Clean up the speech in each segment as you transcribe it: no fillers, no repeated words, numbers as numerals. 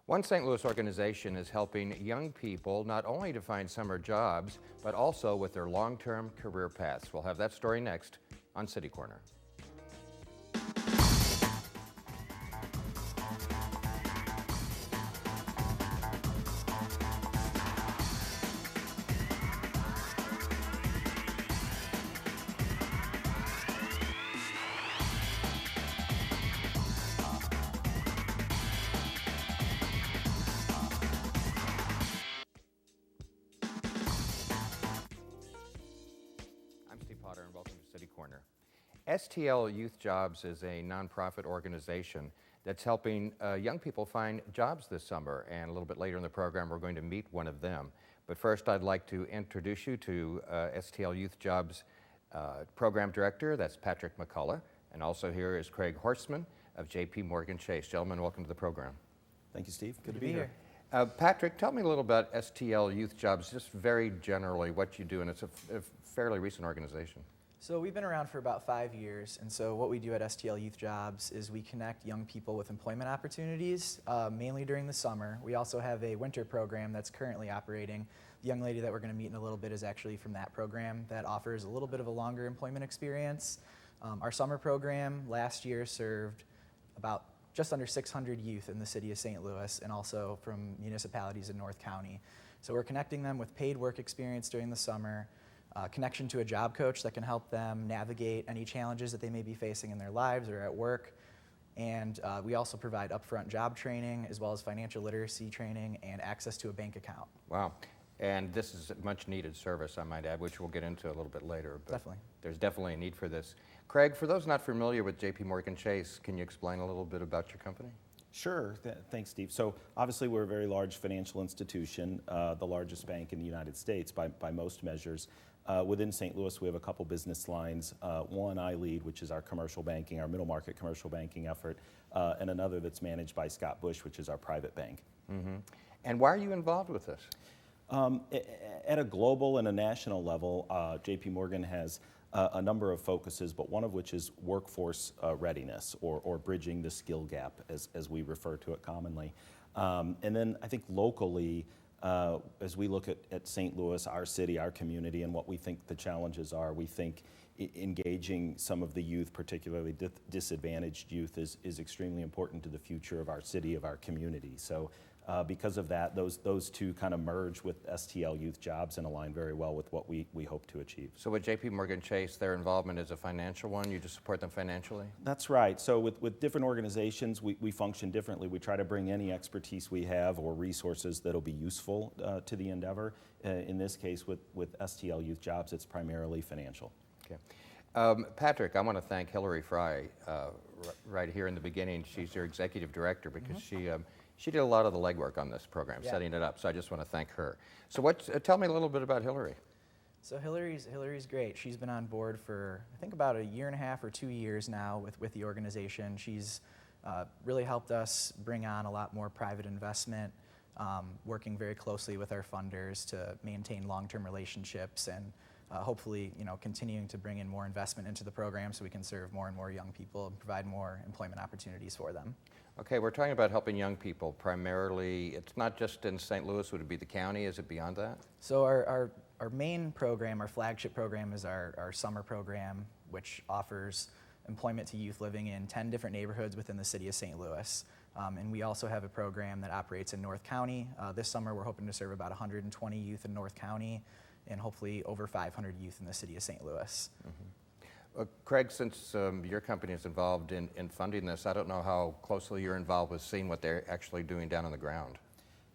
One St. Louis organization is helping young people not only to find summer jobs, but also with their long-term career paths. We'll have that story next on City Corner. And welcome to City Corner. STL Youth Jobs is a nonprofit organization that's helping young people find jobs this summer, and a little bit later in the program we're going to meet one of them. But first I'd like to introduce you to STL Youth Jobs Program Director, that's Patrick McCulloch, and also here is Craig Horstmann of JP Chase. Gentlemen, welcome to the program. Thank you, Steve. Good to be here. Patrick, tell me a little about STL Youth Jobs, just very generally what you do, and it's a fairly recent organization. So we've been around for about 5 years, and so what we do at STL Youth Jobs is we connect young people with employment opportunities, mainly during the summer. We also have a winter program that's currently operating. The young lady that we're going to meet in a little bit is actually from that program that offers a little bit of a longer employment experience. Our summer program last year served about just under 600 youth in the city of St. Louis and also from municipalities in North County. So we're connecting them with paid work experience during the summer, connection to a job coach that can help them navigate any challenges that they may be facing in their lives or at work. And we also provide upfront job training as well as financial literacy training and access to a bank account. Wow. And this is a much needed service, I might add, which we'll get into a little bit later. But definitely. There's definitely a need for this. Craig, for those not familiar with JP Chase, can you explain a little bit about your company? Sure. Thanks, Steve. So obviously we're a very large financial institution, the largest bank in the United States by most measures. Within St. Louis, we have a couple business lines. One I lead, which is our commercial banking, our middle market commercial banking effort, and another that's managed by Scott Bush, which is our private bank. Mm-hmm. And why are you involved with this? At a global and a national level, JP Morgan has a number of focuses, but one of which is workforce readiness or bridging the skill gap, as we refer to it commonly. And then I think locally, as we look at St. Louis, our city, our community, and what we think the challenges are, we think engaging some of the youth, particularly disadvantaged youth, is extremely important to the future of our city, of our community. So because of that, those two kind of merge with STL Youth Jobs and align very well with what we hope to achieve. So with JP Chase, their involvement is a financial one? You just support them financially? That's right. So with different organizations, we function differently. We try to bring any expertise we have or resources that'll be useful to the endeavor. In this case, with STL Youth Jobs, it's primarily financial. Okay. Patrick, I want to thank Hillary Fry right here in the beginning. She's your executive director because she did a lot of the legwork on this program, setting it up, so I just want to thank her. So tell me a little bit about Hillary. So Hillary's great. She's been on board for, I think, about 1.5 years or 2 years now with the organization. She's really helped us bring on a lot more private investment, working very closely with our funders to maintain long-term relationships and hopefully, continuing to bring in more investment into the program so we can serve more and more young people and provide more employment opportunities for them. Okay, we're talking about helping young people primarily. It's not just in St. Louis, would it be the county? Is it beyond that? So our main program, our flagship program, is our summer program, which offers employment to youth living in 10 different neighborhoods within the city of St. Louis. And we also have a program that operates in North County. This summer we're hoping to serve about 120 youth in North County and hopefully over 500 youth in the city of St. Louis. Mm-hmm. Craig, since your company is involved in funding this, I don't know how closely you're involved with seeing what they're actually doing down on the ground.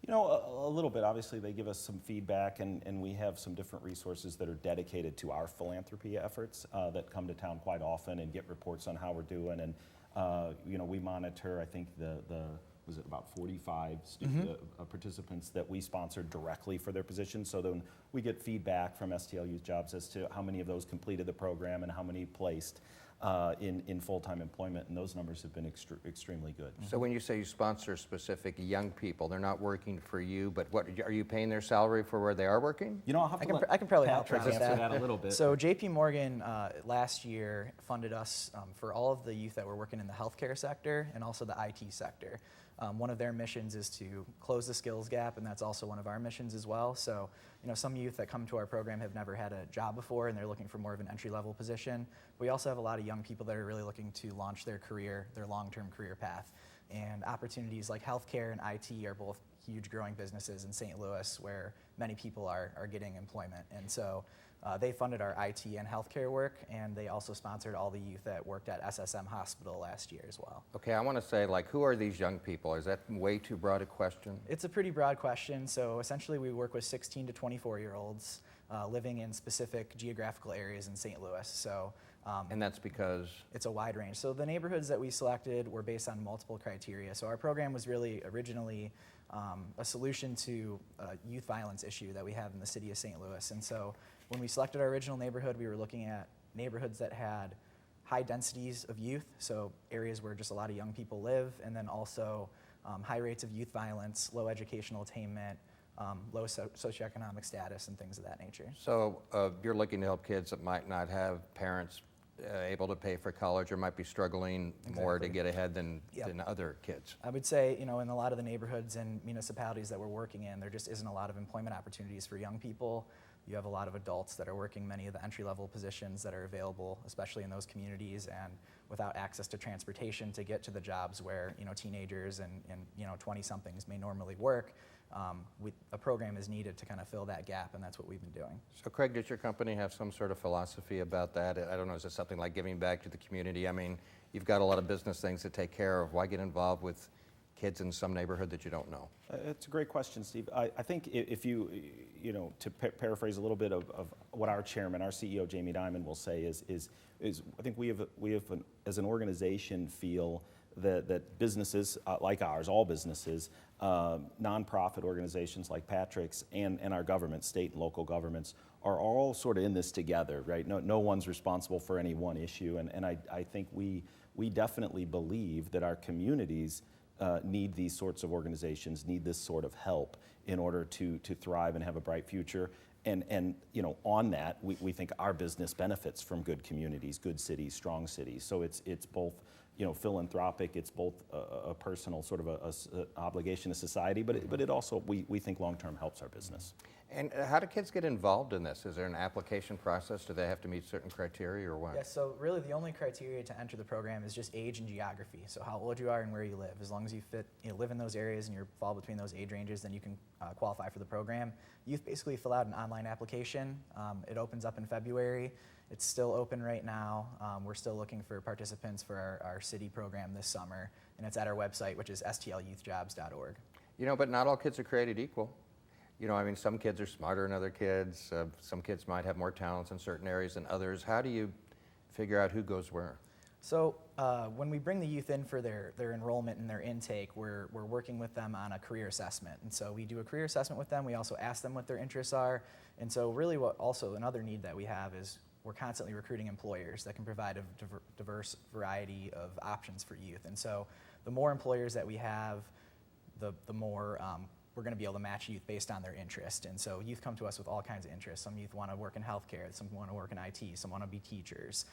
A little bit. Obviously, they give us some feedback, and we have some different resources that are dedicated to our philanthropy efforts that come to town quite often and get reports on how we're doing. And, we monitor, I think, was it about 45 participants that we sponsored directly for their positions. So then we get feedback from STL Youth Jobs as to how many of those completed the program and how many placed in full-time employment, and those numbers have been extremely good. So when you say you sponsor specific young people, they're not working for you, but what are you paying their salary for where they are working? I'll have I can probably help answer that a little bit. So JP Morgan last year funded us for all of the youth that were working in the healthcare sector and also the IT sector. One of their missions is to close the skills gap, and that's also one of our missions as well. So, some youth that come to our program have never had a job before, and they're looking for more of an entry-level position. We also have a lot of young people that are really looking to launch their career, their long-term career path. And opportunities like healthcare and IT are both huge growing businesses in St. Louis where many people are getting employment. And so they funded our IT and healthcare work, and they also sponsored all the youth that worked at SSM Hospital last year as well. Okay, I want to say, like, who are these young people? Is that way too broad a question? It's a pretty broad question. So essentially we work with 16 to 24-year-olds living in specific geographical areas in St. Louis. So And that's because? It's a wide range. So the neighborhoods that we selected were based on multiple criteria. So our program was really originally a solution to a youth violence issue that we have in the city of St. Louis. And so when we selected our original neighborhood, we were looking at neighborhoods that had high densities of youth, so areas where just a lot of young people live, and then also high rates of youth violence, low educational attainment, low socioeconomic status, and things of that nature. So you're looking to help kids that might not have parents able to pay for college or might be struggling more to get ahead than other kids. I would say, in a lot of the neighborhoods and municipalities that we're working in, there just isn't a lot of employment opportunities for young people. You have a lot of adults that are working many of the entry-level positions that are available, especially in those communities, and without access to transportation to get to the jobs where teenagers and 20-somethings may normally work. A program is needed to kind of fill that gap, and that's what we've been doing. So Craig, does your company have some sort of philosophy about that? I don't know, is it something like giving back to the community? I mean, you've got a lot of business things to take care of. Why get involved with kids in some neighborhood that you don't know? It's a great question, Steve. I think if you to paraphrase a little bit of what our chairman, our CEO, Jamie Dimon, will say is I think we have as an organization feel that businesses like ours, all businesses, nonprofit organizations like Patrick's and our government, state and local governments, are all sort of in this together, right? No one's responsible for any one issue, and I think we definitely believe that our communities need these sorts of organizations, need this sort of help in order to thrive and have a bright future. And on that, we think our business benefits from good communities, good cities, strong cities. So it's both philanthropic, it's both a personal sort of a obligation to society, but it also, we think long-term helps our business. And how do kids get involved in this? Is there an application process? Do they have to meet certain criteria or what? Yeah, so really the only criteria to enter the program is just age and geography. So how old you are and where you live. As long as you live in those areas and you fall between those age ranges, then you can qualify for the program. Youth basically fill out an online application. It opens up in February. It's still open right now. We're still looking for participants for our city program this summer, and it's at our website, which is stlyouthjobs.org. But not all kids are created equal. Some kids are smarter than other kids. Some kids might have more talents in certain areas than others. How do you figure out who goes where? So when we bring the youth in for their enrollment and their intake, we're working with them on a career assessment. And so we do a career assessment with them. We also ask them what their interests are. And so really another need that we have is we're constantly recruiting employers that can provide a diverse variety of options for youth. And so the more employers that we have, the more we're going to be able to match youth based on their interest. And so youth come to us with all kinds of interests. Some youth want to work in healthcare, some want to work in IT, some want to be teachers,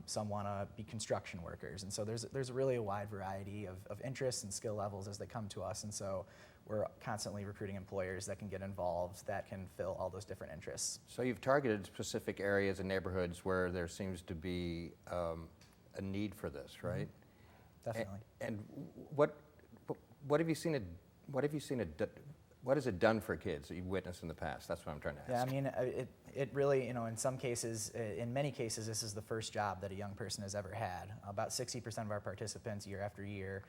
some want to be construction workers. And so there's really a wide variety of interests and skill levels as they come to us. And so we're constantly recruiting employers that can get involved, that can fill all those different interests. So you've targeted specific areas and neighborhoods where there seems to be a need for this, right? Definitely. And what have you seen? What has it done for kids that you've witnessed in the past? That's what I'm trying to ask. Yeah, it really, in many cases, this is the first job that a young person has ever had. About 60% of our participants year after year,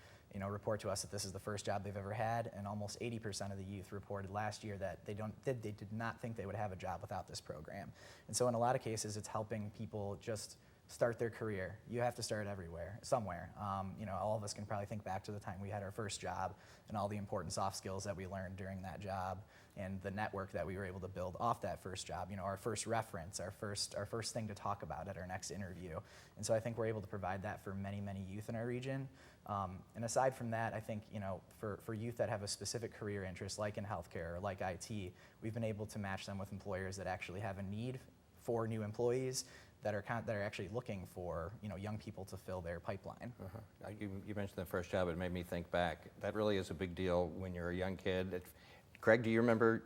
report to us that this is the first job they've ever had, and almost 80% of the youth reported last year that they did not think they would have a job without this program. And so in a lot of cases, it's helping people just start their career. You have to start somewhere. All of us can probably think back to the time we had our first job and all the important soft skills that we learned during that job and the network that we were able to build off that first job. Our first reference, our first thing to talk about at our next interview. And so I think we're able to provide that for many, many youth in our region. And aside from that, I think, for youth that have a specific career interest, like in healthcare or like IT, we've been able to match them with employers that actually have a need for new employees, that are actually looking for young people to fill their pipeline. You mentioned the first job. It made me think back. That really is a big deal when you're a young kid. Craig, do you remember?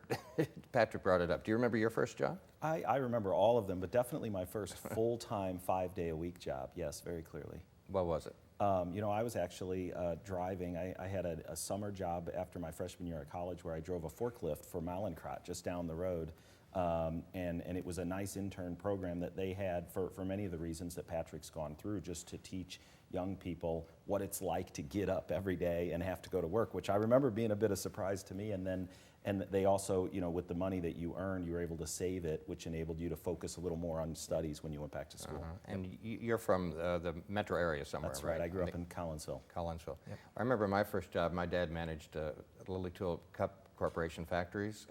Patrick brought it up. Do you remember your first job? I remember all of them, but definitely my first full-time 5-day-a-week job. Yes, very clearly. What was it? I was actually driving. I had a summer job after my freshman year at college where I drove a forklift for Mallinckrodt just down the road. And it was a nice intern program that they had for many of the reasons that Patrick's gone through, just to teach young people what it's like to get up every day and have to go to work, which I remember being a bit of surprise to me. And they also, with the money that you earned, you were able to save it, which enabled you to focus a little more on studies when you went back to school. And you're from the metro area somewhere, That's right. I grew up in Collinsville. Collinsville. Yep. I remember my first job. My dad managed Lily Tulip Cup Corporation factories.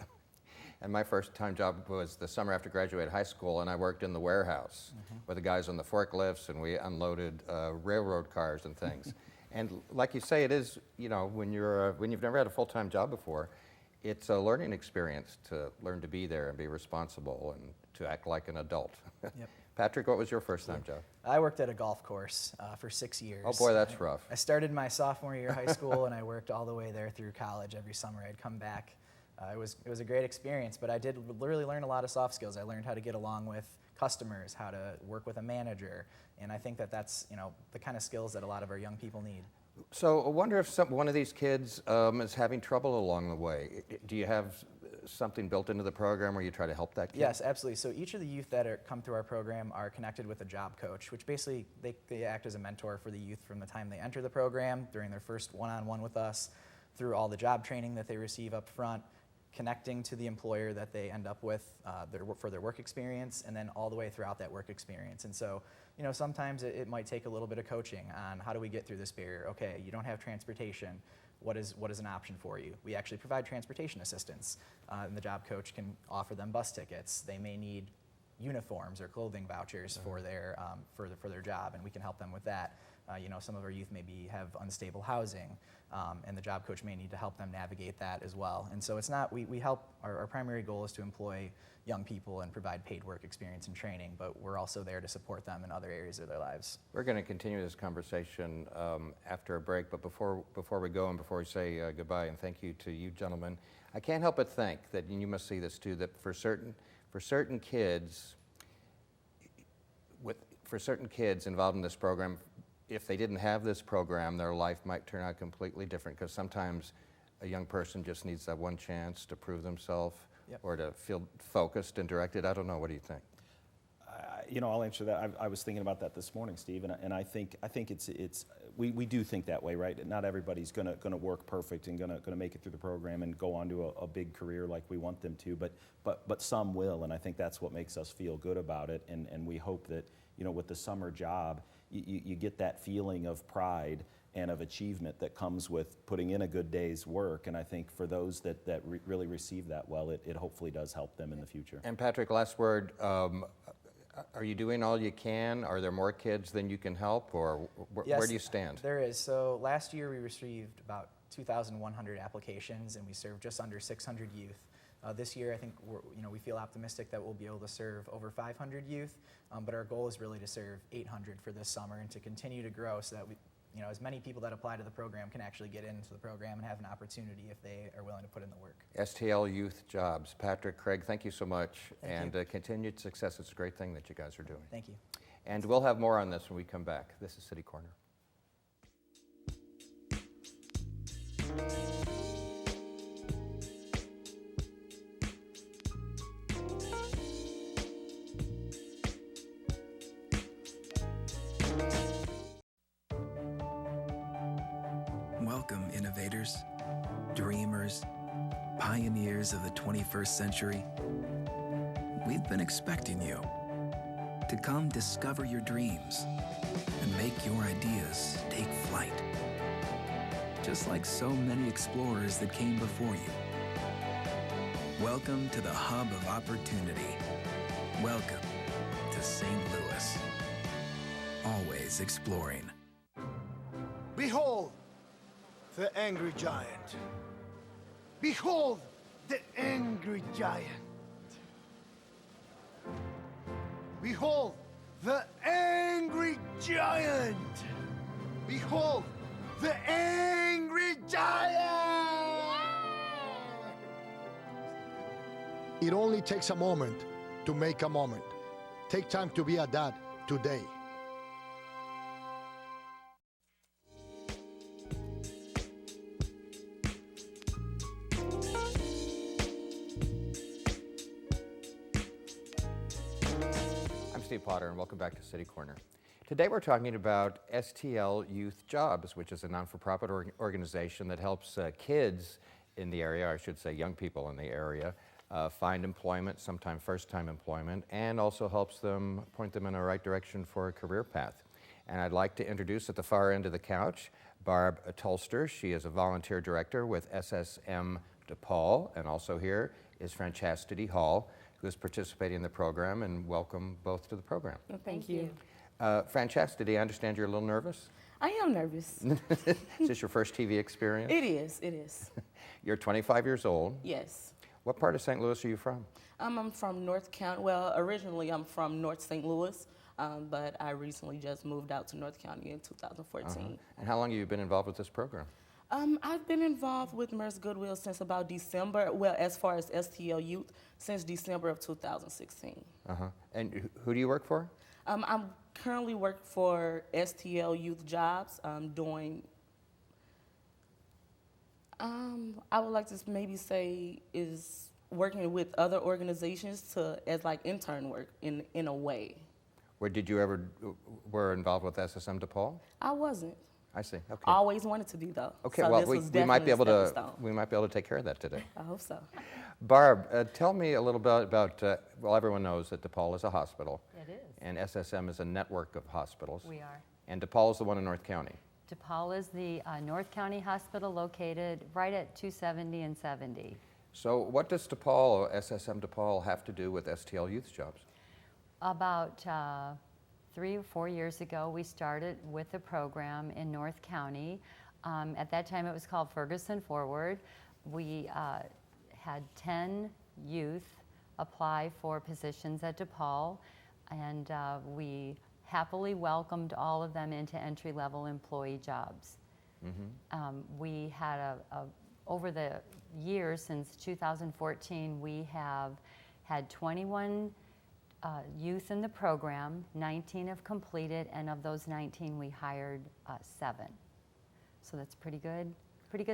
And my first time job was the summer after graduating high school, and I worked in the warehouse with the guys on the forklifts, and we unloaded railroad cars and things. And like you say, it is, when you've never had a full-time job before, it's a learning experience to learn to be there and be responsible and to act like an adult. Yep. Patrick, what was your first-time job? I worked at a golf course for 6 years. Oh boy, that's rough. I started my sophomore year of high school, and I worked all the way there through college. Every summer I'd come back. It was a great experience, but I did really learn a lot of soft skills. I learned how to get along with customers, how to work with a manager, and I think that's the kind of skills that a lot of our young people need. So I wonder if one of these kids is having trouble along the way. Do you have something built into the program where you try to help that kid? Yes, absolutely. So each of the youth that come through our program are connected with a job coach, which basically they act as a mentor for the youth from the time they enter the program, during their first one-on-one with us, through all the job training that they receive up front, connecting to the employer that they end up with for their work experience, and then all the way throughout that work experience. And so, sometimes it might take a little bit of coaching on how do we get through this barrier. Okay, you don't have transportation. What is an option for you? We actually provide transportation assistance, and the job coach can offer them bus tickets. They may need uniforms or clothing vouchers for their job, and we can help them with that. Some of our youth maybe have unstable housing, and the job coach may need to help them navigate that as well. And so it's not, we help, our primary goal is to employ young people and provide paid work experience and training, but we're also there to support them in other areas of their lives. We're going to continue this conversation after a break, but before we go and before we say goodbye and thank you to you gentlemen, I can't help but think that, and you must see this too, that for certain kids involved in this program, if they didn't have this program, their life might turn out completely different, because sometimes a young person just needs that one chance to prove themselves. Yep. Or to feel focused and directed. I don't know. What do you think? I'll answer that. I was thinking about that this morning, Steve, and I think we do think that way, right? Not everybody's gonna work perfect and gonna make it through the program and go on to a big career like we want them to, but some will, and I think that's what makes us feel good about it, and we hope that with the summer job, you get that feeling of pride and of achievement that comes with putting in a good day's work. And I think for those that really receive that well, it hopefully does help them in the future. And Patrick, last word, are you doing all you can? Are there more kids than you can help, or Yes, where do you stand? There is. So last year we received about 2,100 applications, and we served just under 600 youth. This year, I think we feel optimistic that we'll be able to serve over 500 youth, but our goal is really to serve 800 for this summer and to continue to grow so that as many people that apply to the program can actually get into the program and have an opportunity if they are willing to put in the work. STL Youth Jobs. Patrick, Craig, thank you so much. Thank you. Continued success. It's a great thing that you guys are doing. Thank you. And we'll have more on this when we come back. This is City Corner. Welcome, innovators, dreamers, pioneers of the 21st century. We've been expecting you to come discover your dreams and make your ideas take flight. Just like so many explorers that came before you. Welcome to the hub of opportunity. Welcome to St. Louis. Always exploring. Behold the angry giant. Behold the angry giant. Behold the angry giant! Behold, the angry giant! It only takes a moment to make a moment. Take time to be a dad today. I'm Steve Potter, and welcome back to City Corner. Today we're talking about STL Youth Jobs, which is a non-for-profit organization that helps kids in the area, or I should say young people in the area, find employment, sometimes first-time employment, and also helps them, point them in the right direction for a career path. And I'd like to introduce at the far end of the couch, Barb Toulster. She is a volunteer director with SSM DePaul, and also here is Franchasity Hall, who is participating in the program, and welcome both to the program. Well, thank you. Franchasity, I understand you're a little nervous? I am nervous. Is this your first TV experience? It is. You're 25 years old. Yes. What part of St. Louis are you from? I'm from North County. Well, originally I'm from North St. Louis, but I recently just moved out to North County in 2014. And how long have you been involved with this program? I've been involved with MERS Goodwill since about December, well, as far as STL Youth, since December of 2016. And who do you work for? I'm currently work for STL Youth Jobs, doing, I would like to maybe say is working with other organizations as like intern work in a way. Did you ever were involved with SSM DePaul? I wasn't. I see. Okay. Always wanted to be though. Okay. So Well, this was we might be able definitely a to stepping stone. we might be able to take care of that today. I hope so. Barb, tell me a little bit about. Well, everyone knows that DePaul is a hospital. It is. And SSM is a network of hospitals. We are. And DePaul is the one in North County. DePaul is the North County Hospital located right at 270 and 70. So what does DePaul, SSM DePaul, have to do with STL Youth Jobs? About 3 or 4 years ago, we started with a program in North County. At that time, it was called Ferguson Forward. We had 10 youth apply for positions at DePaul, and we happily welcomed all of them into entry-level employee jobs. We had over the years since 2014, we have had 21 youth in the program, 19 have completed, and of those 19, we hired 7. So that's pretty good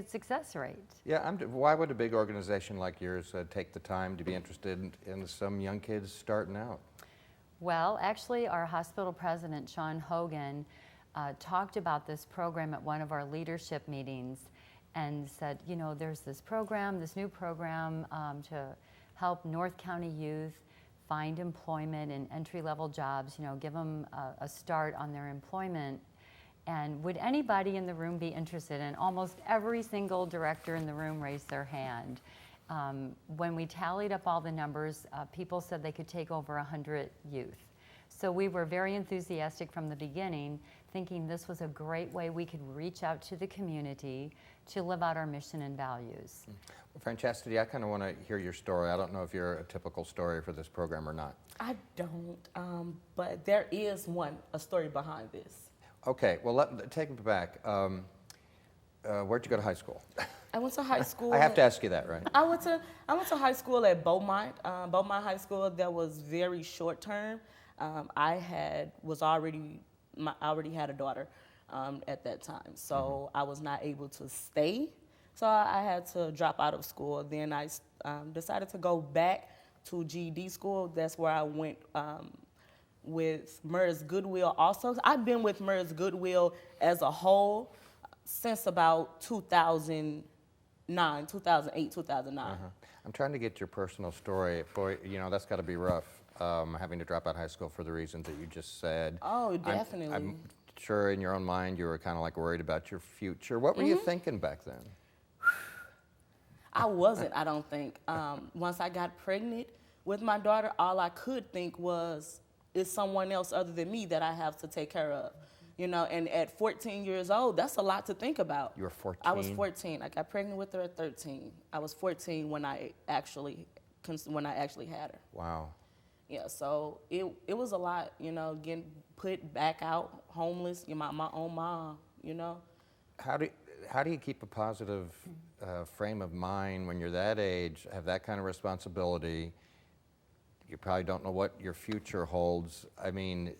success rate. Yeah, why would a big organization like yours take the time to be interested in some young kids starting out? Well, actually, our hospital president, Sean Hogan, talked about this program at one of our leadership meetings and said, you know, there's this program, this new program to help North County youth find employment in entry-level jobs, you know, give them a start on their employment. And would anybody in the room be interested? And almost every single director in the room raised their hand. When we tallied up all the numbers, people said they could take over 100 youth. So we were very enthusiastic from the beginning, thinking this was a great way we could reach out to the community to live out our mission and values. Well, Franchasity, I kind of want to hear your story. I don't know if you're a typical story for this program or not. I don't, but there is a story behind this. Okay, well, take me back. Where'd you go to high school? I went to high school. I have to ask you that, right? I went to high school at Beaumont. Beaumont High School. That was very short term. I already had a daughter at that time, so I was not able to stay. So I had to drop out of school. Then I decided to go back to GED school. That's where I went with MERS Goodwill also. I've been with MERS Goodwill as a whole since about 2008, 2009. I'm trying to get your personal story. Boy, you know, that's got to be rough, having to drop out of high school for the reasons that you just said. Oh, definitely. I'm sure in your own mind you were kind of like worried about your future. What were you thinking back then? I wasn't, I don't think. Once I got pregnant with my daughter, all I could think was, is someone else other than me that I have to take care of. You know, and at 14 years old, that's a lot to think about. You were 14? I was 14. I got pregnant with her at 13. I was 14 when I actually had her. Wow. Yeah, so it was a lot, you know, getting put back out homeless, you know, my own mom, you know. How do you keep a positive frame of mind when you're that age, have that kind of responsibility? You probably don't know what your future holds. I mean,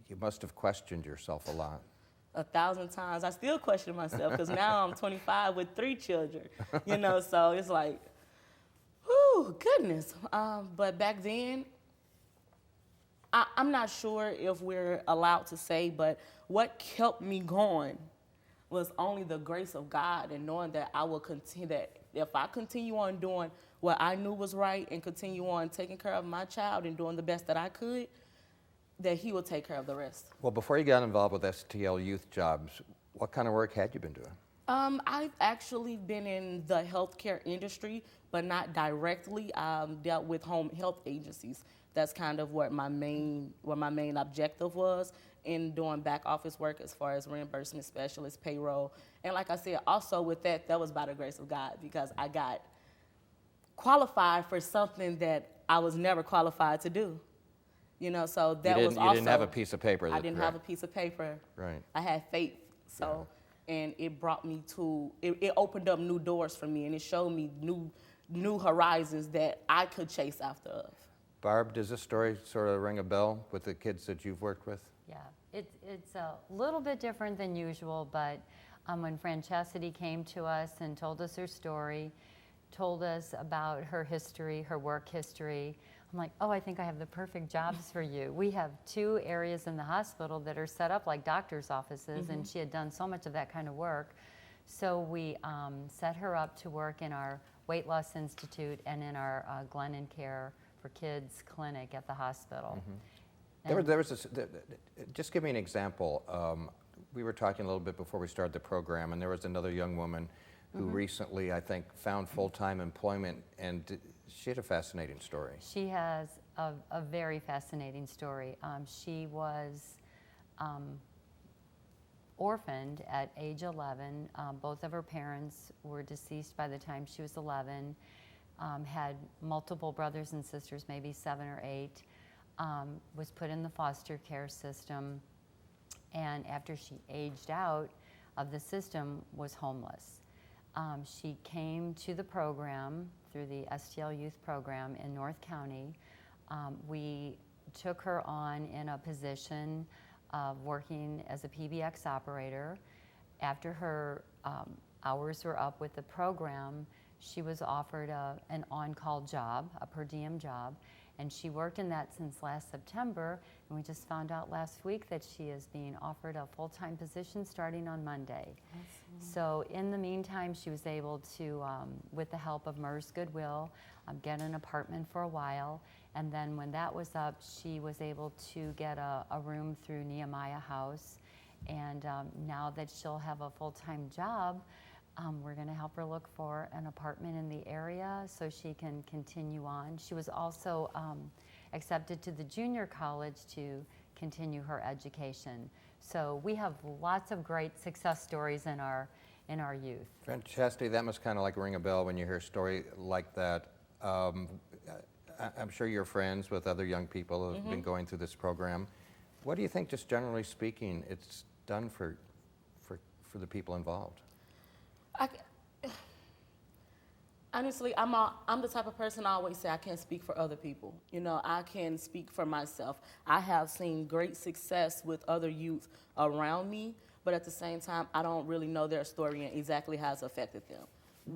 you must have questioned yourself a lot. 1,000 times. I still question myself because now I'm 25 with 3 children, you know, so it's like, whew, goodness. But back then, I'm not sure if we're allowed to say, but what kept me going was only the grace of God and knowing that I will continue, that if I continue on doing what I knew was right and continue on taking care of my child and doing the best that I could, that he will take care of the rest. Well, before you got involved with STL Youth Jobs, what kind of work had you been doing? I've actually been in the healthcare industry, but not directly. Dealt with home health agencies. That's kind of what my main objective was in doing back office work as far as reimbursement specialist, payroll. And like I said, also with that was by the grace of God because I got qualified for something that I was never qualified to do. You know, so that was also. You didn't have a piece of paper. I didn't have a piece of paper. Right. I had faith. So, and it brought me to. It opened up new doors for me, and it showed me new horizons that I could chase after of. Barb, does this story sort of ring a bell with the kids that you've worked with? Yeah, it's a little bit different than usual, but when Franchasity came to us and told us her story, told us about her history, her work history, I'm like, oh, I think I have the perfect jobs for you. We have 2 areas in the hospital that are set up like doctor's offices, and she had done so much of that kind of work. So we set her up to work in our Weight Loss Institute and in our Glennon Care for Kids clinic at the hospital. There was this, just give me an example. We were talking a little bit before we started the program, and there was another young woman who recently, I think, found full-time employment, and she had a fascinating story. She has a very fascinating story. She was orphaned at age 11. Both of her parents were deceased by the time she was 11, had multiple brothers and sisters, maybe 7 or 8, was put in the foster care system, and after she aged out of the system, was homeless. She came to the program through the STL Youth Program in North County. We took her on in a position of working as a PBX operator. After her hours were up with the program, she was offered an on-call job, a per diem job, and she worked in that since last September, and we just found out last week that she is being offered a full-time position starting on Monday. So in the meantime, she was able to, with the help of MERS Goodwill, get an apartment for a while, and then when that was up, she was able to get a room through Nehemiah House, and now that she'll have a full-time job, we're going to help her look for an apartment in the area so she can continue on. She was also accepted to the junior college to continue her education. So we have lots of great success stories in our youth. Franchasity, that must kind of like ring a bell when you hear a story like that. I'm sure you're friends with other young people who have been going through this program. What do you think, just generally speaking, it's done for the people involved? Honestly, I'm the type of person I always say I can't speak for other people. You know, I can speak for myself. I have seen great success with other youth around me, but at the same time, I don't really know their story and exactly how it's affected them.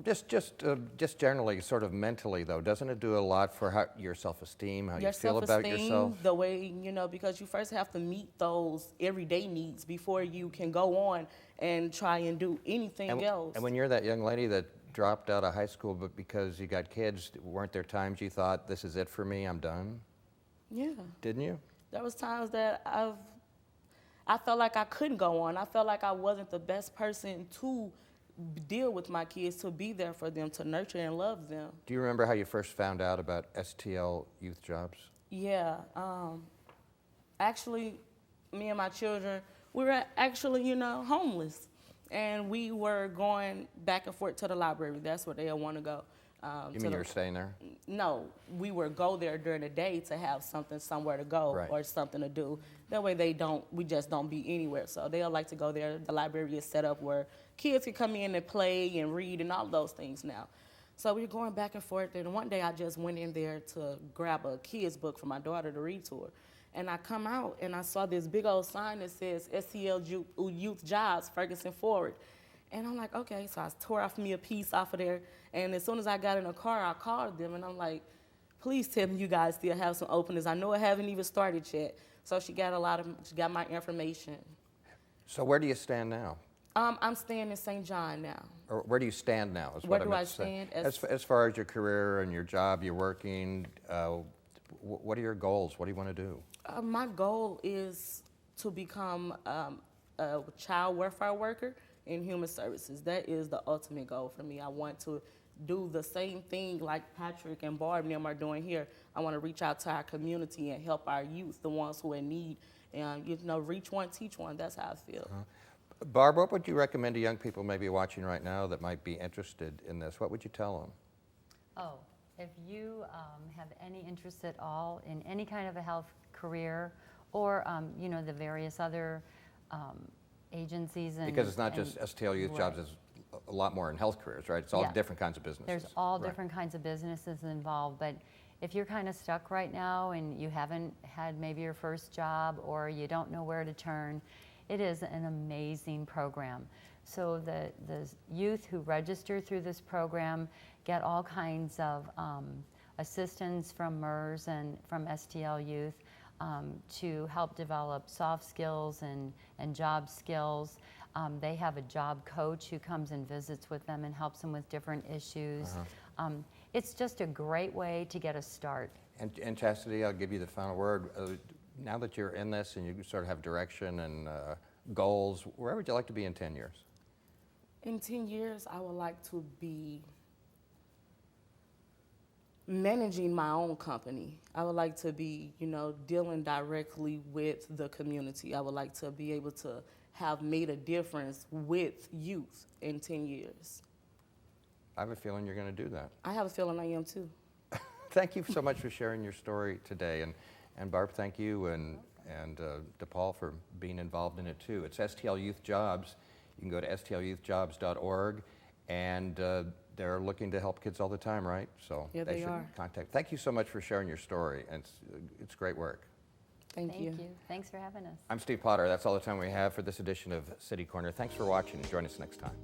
Just generally, sort of mentally, though, doesn't it do a lot for your self-esteem, how you feel about yourself? The way, you know, because you first have to meet those everyday needs before you can go on and try and do anything else. And when you're that young lady that dropped out of high school, but because you got kids, weren't there times you thought, this is it for me, I'm done? Yeah. Didn't you? There was times that I felt like I couldn't go on. I felt like I wasn't the best person to deal with my kids, to be there for them, to nurture and love them. Do you remember how you first found out about STL Youth Jobs? Yeah. Actually, me and my children, we were actually, you know, homeless. And we were going back and forth to the library. That's where they want to go. You mean you were staying there? No, we would go there during the day to have something somewhere to go Right. or something to do. That way we just don't be anywhere. So they'll like to go there. The library is set up where kids can come in and play and read and all those things now. So we were going back and forth, and one day I just went in there to grab a kid's book for my daughter to read to her. And I come out and I saw this big old sign that says STL Youth Jobs, Ferguson Forward. And I'm like, okay, so I tore off me a piece off of there. And as soon as I got in the car, I called them and I'm like, please tell me you guys still have some openings. I know it haven't even started yet. So she got my information. So where do you stand now? I'm staying in St. John now. Or where do you stand now? Is Where what do I I meant to say. stand? As far as your career and your job, you're working, what are your goals? What do you want to do? My goal is to become a child welfare worker in human services. That is the ultimate goal for me. I want to do the same thing like Patrick and Barb and them are doing here. I want to reach out to our community and help our youth, the ones who are in need, and reach one, teach one. That's how I feel. Barb, what would you recommend to young people maybe watching right now that might be interested in this? What would you tell them? Oh, if you have any interest at all in any kind of a health career or, the various other agencies. Because it's not just STL Youth Jobs, it's a lot more in health careers, right? It's all different kinds of businesses. There's all different kinds of businesses involved, but if you're kind of stuck right now and you haven't had maybe your first job or you don't know where to turn, it is an amazing program. So the youth who register through this program get all kinds of assistance from MERS and from STL Youth to help develop soft skills and job skills. They have a job coach who comes and visits with them and helps them with different issues. It's just a great way to get a start. And Chastity, I'll give you the final word. Now that you're in this and you sort of have direction and goals, where would you like to be in 10 years? In 10 years, I would like to be managing my own company. I would like to be, dealing directly with the community. I would like to be able to have made a difference with youth in 10 years. I have a feeling you're going to do that. I have a feeling I am too. Thank you so much for sharing your story today. And Barb, thank you, and DePaul for being involved in it too. It's STL Youth Jobs. You can go to stlyouthjobs.org, and they're looking to help kids all the time, right? So yeah, they are. Contact. Thank you so much for sharing your story, and it's great work. Thank you. Thanks for having us. I'm Steve Potter. That's all the time we have for this edition of City Corner. Thanks for watching, and join us next time.